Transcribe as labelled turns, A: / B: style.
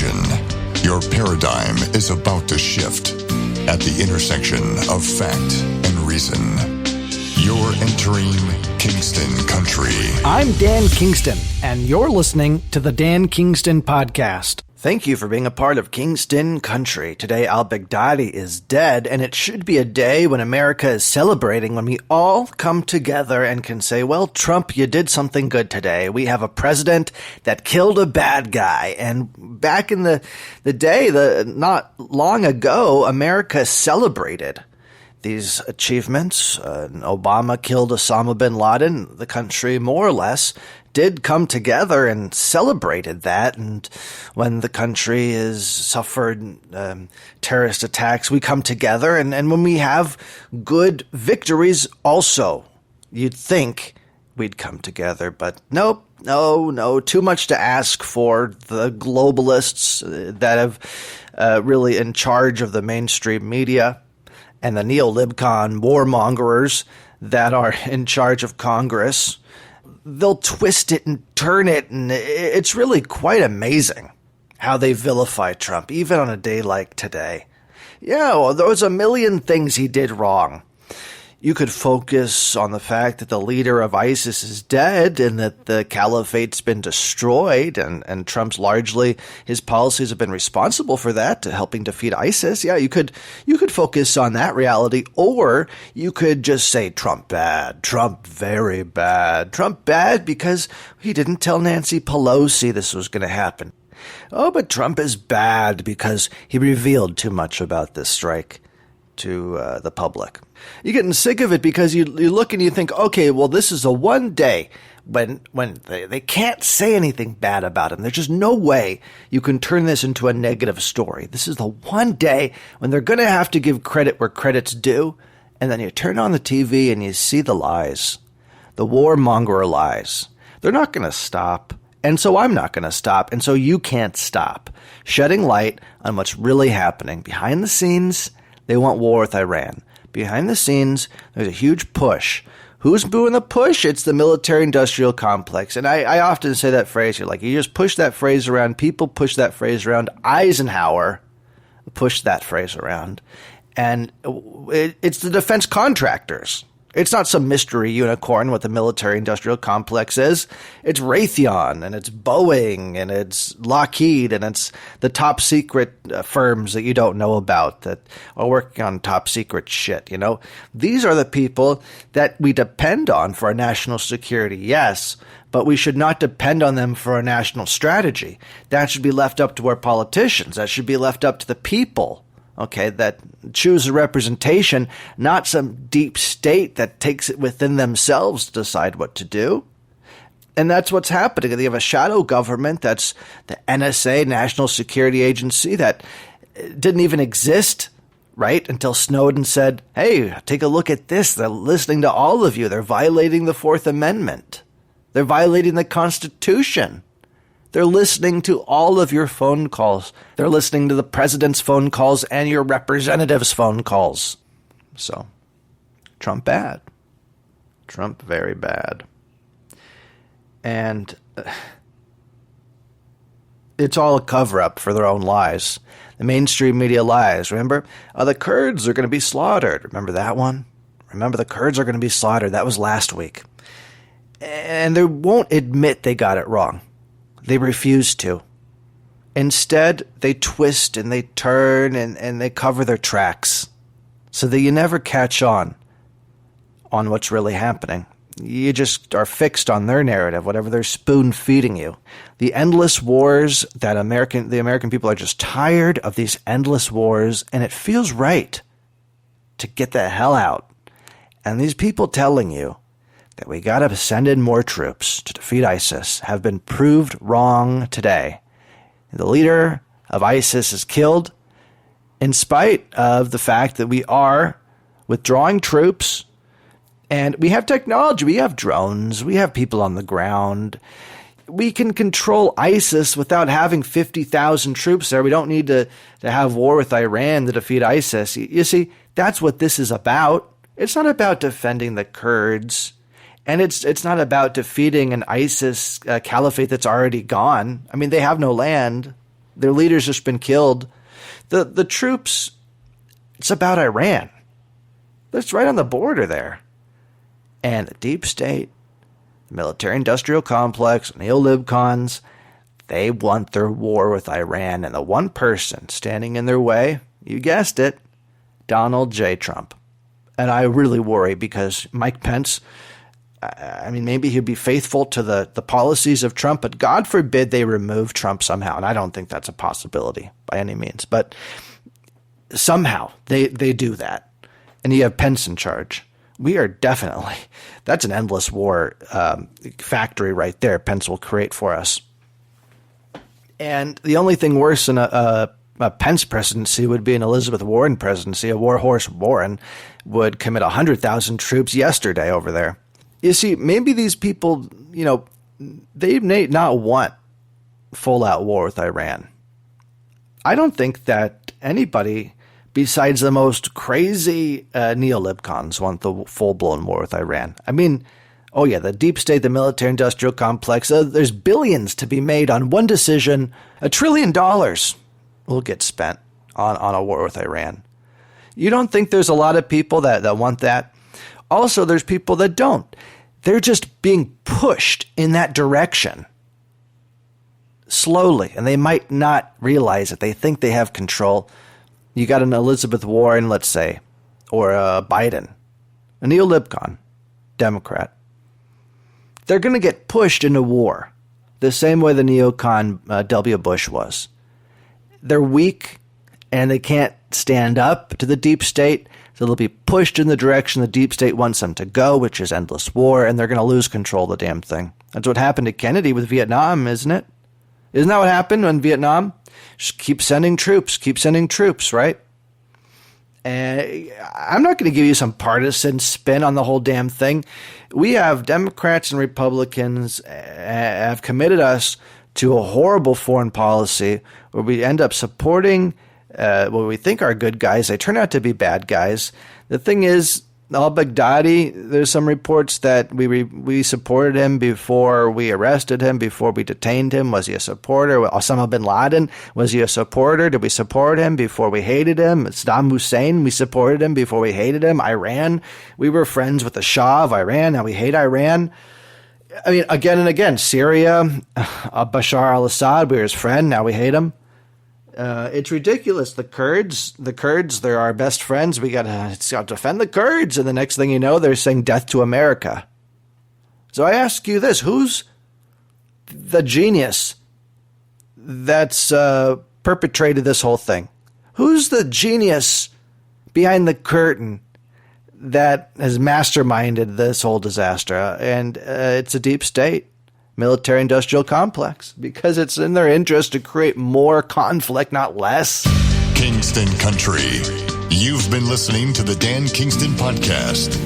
A: Attention, your paradigm is about to shift at the intersection of fact and reason. You're entering Kingston Country.
B: I'm Dan Kingston, and you're listening to the Dan Kingston Podcast. Thank you for being a part of Kingston Country. Today, al-Baghdadi is dead, and it should be a day when America is celebrating, when we all come together and can say, well, Trump, you did something good today. We have a president that killed a bad guy. And back in the day, not long ago, America celebrated these achievements. Obama killed Osama bin Laden. The country, more or less, did come together and celebrated that. And when the country has suffered terrorist attacks, we come together. And when we have good victories also, you'd think we'd come together. But nope, no, too much to ask for the globalists that have really in charge of the mainstream media and the neolibcon warmongers that are in charge of Congress. They'll twist it and turn it, and it's really quite amazing how they vilify Trump, even on a day like today. Yeah, well, there was a million things he did wrong. You could focus on the fact that the leader of ISIS is dead and that the caliphate's been destroyed, and Trump's largely, his policies have been responsible for that, to helping defeat ISIS. Yeah, you could focus on that reality, or you could just say Trump bad, Trump very bad, Trump bad because he didn't tell Nancy Pelosi this was going to happen. Oh, but Trump is bad because he revealed too much about this strike to the public. You're getting sick of it because you look and you think, okay, well, this is the one day when they can't say anything bad about him. There's just no way you can turn this into a negative story. This is the one day when they're going to have to give credit where credit's due. And then you turn on the TV and you see the lies, the warmonger lies. They're not going to stop. And so I'm not going to stop. And so you can't stop shedding light on what's really happening behind the scenes. They want war with Iran. Behind the scenes, there's a huge push. Who's doing the push? It's the military-industrial complex. And I often say that phrase. You just push that phrase around. People push that phrase around. Eisenhower pushed that phrase around. And it's the defense contractors. It's not some mystery unicorn what the military-industrial complex is. It's Raytheon, and it's Boeing, and it's Lockheed, and it's the top-secret firms that you don't know about that are working on top-secret shit, These are the people that we depend on for our national security, yes, but we should not depend on them for our national strategy. That should be left up to our politicians. That should be left up to the people. Okay, that choose a representation, not some deep state that takes it within themselves to decide what to do. And that's what's happening. They have a shadow government that's the NSA, National Security Agency, that didn't even exist, right, until Snowden said, hey, take a look at this. They're listening to all of you. They're violating the Fourth Amendment. They're violating the Constitution. They're listening to all of your phone calls. They're listening to the president's phone calls and your representatives' phone calls. So, Trump bad. Trump very bad. And it's all a cover-up for their own lies. The mainstream media lies. Remember? The Kurds are going to be slaughtered. Remember that one? Remember, the Kurds are going to be slaughtered. That was last week. And they won't admit they got it wrong. They refuse to. Instead, they twist and they turn and they cover their tracks so that you never catch on what's really happening. You just are fixed on their narrative, whatever they're spoon-feeding you. The endless wars that the American people are just tired of these endless wars, and it feels right to get the hell out. And these people telling you that we got to send in more troops to defeat ISIS have been proved wrong today. The leader of ISIS is killed in spite of the fact that we are withdrawing troops, and we have technology. We have drones. We have people on the ground. We can control ISIS without having 50,000 troops there. We don't need to have war with Iran to defeat ISIS. You see, that's what this is about. It's not about defending the Kurds. And it's not about defeating an ISIS caliphate that's already gone. I mean, they have no land. Their leader's just been killed. The troops, it's about Iran. That's right on the border there. And the deep state, the military-industrial complex, neolibcons, they want their war with Iran. And the one person standing in their way, you guessed it, Donald J. Trump. And I really worry because Mike Pence, I mean, maybe he'd be faithful to the policies of Trump, but God forbid they remove Trump somehow. And I don't think that's a possibility by any means. But somehow they do that. And you have Pence in charge. We are definitely, that's an endless war factory right there Pence will create for us. And the only thing worse than a Pence presidency would be an Elizabeth Warren presidency. A warhorse Warren would commit 100,000 troops yesterday over there. You see, maybe these people, they may not want full-out war with Iran. I don't think that anybody besides the most crazy neolibcons want the full-blown war with Iran. I mean, oh yeah, the deep state, the military-industrial complex, there's billions to be made on one decision. $1 trillion will get spent on a war with Iran. You don't think there's a lot of people that want that? Also, there's people that don't. They're just being pushed in that direction slowly, and they might not realize it. They think they have control. You got an Elizabeth Warren, let's say, or a Biden, a neolibcon, Democrat. They're going to get pushed into war the same way the neocon W. Bush was. They're weak, and they can't stand up to the deep state, so they'll be pushed in the direction the deep state wants them to go, which is endless war, and they're going to lose control of the damn thing. That's what happened to Kennedy with Vietnam, isn't it? Isn't that what happened in Vietnam? Just keep sending troops, right? And I'm not going to give you some partisan spin on the whole damn thing. We have Democrats and Republicans have committed us to a horrible foreign policy where we end up supporting what we think are good guys. They turn out to be bad guys. The thing is, al-Baghdadi, there's some reports that we supported him before we arrested him, before we detained him. Was he a supporter? Osama bin Laden, was he a supporter? Did we support him before we hated him? Saddam Hussein, we supported him before we hated him. Iran, we were friends with the Shah of Iran. Now we hate Iran. I mean, again and again, Syria, Bashar al-Assad, we were his friend. Now we hate him. It's ridiculous. The Kurds, they're our best friends. We got to defend the Kurds. And the next thing you know, they're saying death to America. So I ask you this, who's the genius that's perpetrated this whole thing? Who's the genius behind the curtain that has masterminded this whole disaster? And it's a deep state. Military-industrial complex, because it's in their interest to create more conflict, not less.
A: Kingston Country. You've been listening to the Dan Kingston Podcast.